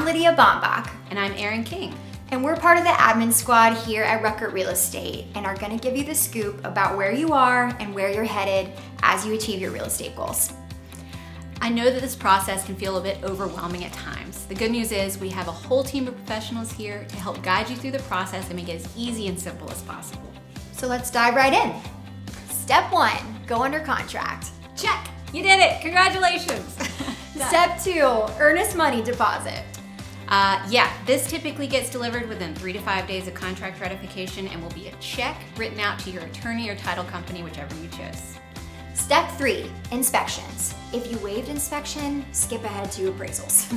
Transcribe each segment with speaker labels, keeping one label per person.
Speaker 1: Lydia Bombach.
Speaker 2: And I'm Erin King.
Speaker 1: And we're part of the admin squad here at Ruckart Real Estate and are gonna give you the scoop about where you are and where you're headed as you achieve your real estate goals.
Speaker 2: I know that this process can feel a bit overwhelming at times. The good news is we have a whole team of professionals here to help guide you through the process and make it as easy and simple as possible.
Speaker 1: So let's dive right in. Step 1, go under contract.
Speaker 2: Check, you did it, congratulations.
Speaker 1: Step 2, earnest money deposit.
Speaker 2: This typically gets delivered within 3 to 5 days of contract ratification and will be a check written out to your attorney or title company, whichever you choose.
Speaker 1: Step 3, inspections. If you waived inspection, skip ahead to appraisals.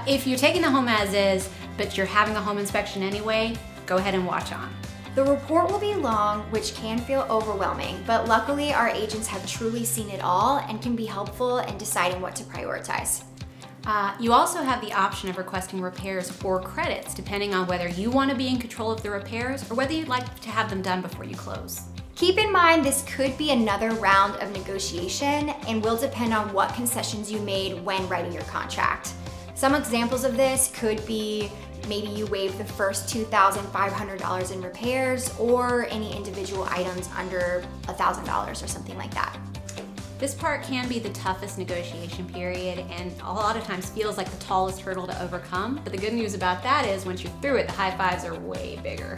Speaker 2: If you're taking the home as is, but you're having a home inspection anyway, go ahead and watch on.
Speaker 1: The report will be long, which can feel overwhelming, but luckily our agents have truly seen it all and can be helpful in deciding what to prioritize.
Speaker 2: You also have the option of requesting repairs or credits, depending on whether you want to be in control of the repairs or whether you'd like to have them done before you close.
Speaker 1: Keep in mind this could be another round of negotiation and will depend on what concessions you made when writing your contract. Some examples of this could be maybe you waive the first $2,500 in repairs or any individual items under $1,000 or something like that.
Speaker 2: This part can be the toughest negotiation period and a lot of times feels like the tallest hurdle to overcome, but the good news about that is once you're through it, the high fives are way bigger.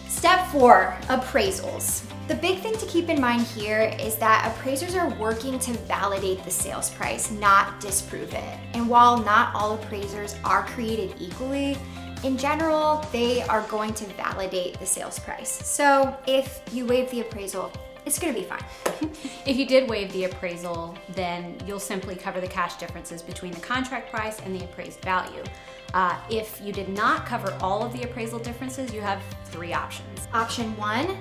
Speaker 1: Step 4, appraisals. The big thing to keep in mind here is that appraisers are working to validate the sales price, not disprove it. And while not all appraisers are created equally, in general, they are going to validate the sales price. So if you waive the appraisal, it's gonna be fine.
Speaker 2: If you did waive the appraisal, then you'll simply cover the cash differences between the contract price and the appraised value. If you did not cover all of the appraisal differences, you have 3 options.
Speaker 1: Option 1,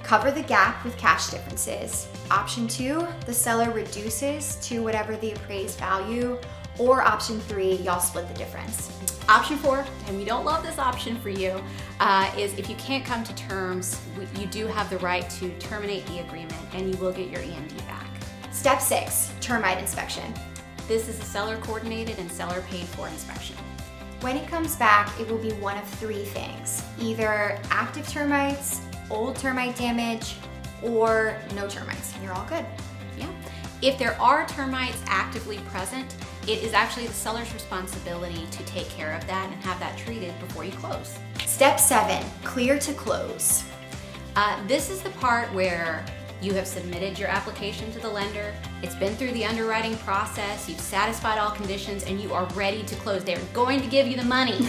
Speaker 1: cover the gap with cash differences. Option 2, the seller reduces to whatever the appraised value. Or option 3, y'all split the difference.
Speaker 2: Option 4, and we don't love this option for you, is if you can't come to terms, you do have the right to terminate the agreement and you will get your EMD back.
Speaker 1: Step 6, termite inspection.
Speaker 2: This is a seller coordinated and seller paid for inspection.
Speaker 1: When it comes back, it will be one of 3 things. Either active termites, old termite damage, or no termites, and you're all good.
Speaker 2: Yeah. If there are termites actively present, it is actually the seller's responsibility to take care of that and have that treated before you close.
Speaker 1: Step 7, clear to close.
Speaker 2: This is the part where you have submitted your application to the lender, it's been through the underwriting process, you've satisfied all conditions, and you are ready to close. They're going to give you the money.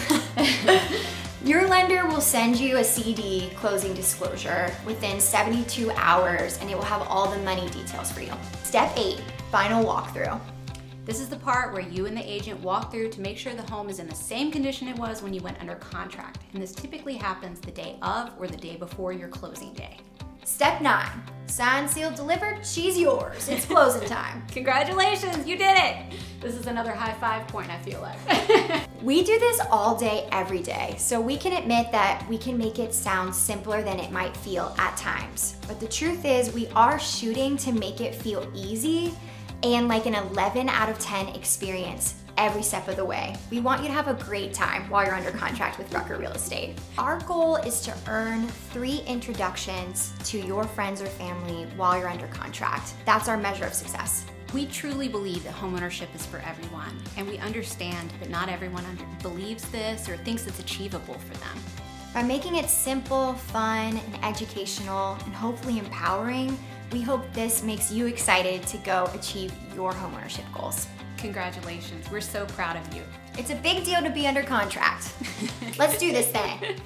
Speaker 1: Your lender will send you a CD closing disclosure within 72 hours and it will have all the money details for you. Step 8, final walkthrough.
Speaker 2: This is the part where you and the agent walk through to make sure the home is in the same condition it was when you went under contract. And this typically happens the day of or the day before your closing day.
Speaker 1: Step 9, signed, sealed, delivered, she's yours. It's closing time.
Speaker 2: Congratulations, you did it. This is another high five point, I feel like.
Speaker 1: We do this all day, every day, so we can admit that we can make it sound simpler than it might feel at times. But the truth is we are shooting to make it feel easy and like an 11 out of 10 experience every step of the way. We want you to have a great time while you're under contract with Ruckart Real Estate. Our goal is to earn 3 introductions to your friends or family while you're under contract. That's our measure of success.
Speaker 2: We truly believe that homeownership is for everyone, and we understand that not everyone believes this or thinks it's achievable for them.
Speaker 1: By making it simple, fun, and educational, and hopefully empowering, we hope this makes you excited to go achieve your homeownership goals.
Speaker 2: Congratulations, we're so proud of you.
Speaker 1: It's a big deal to be under contract. Let's do this thing.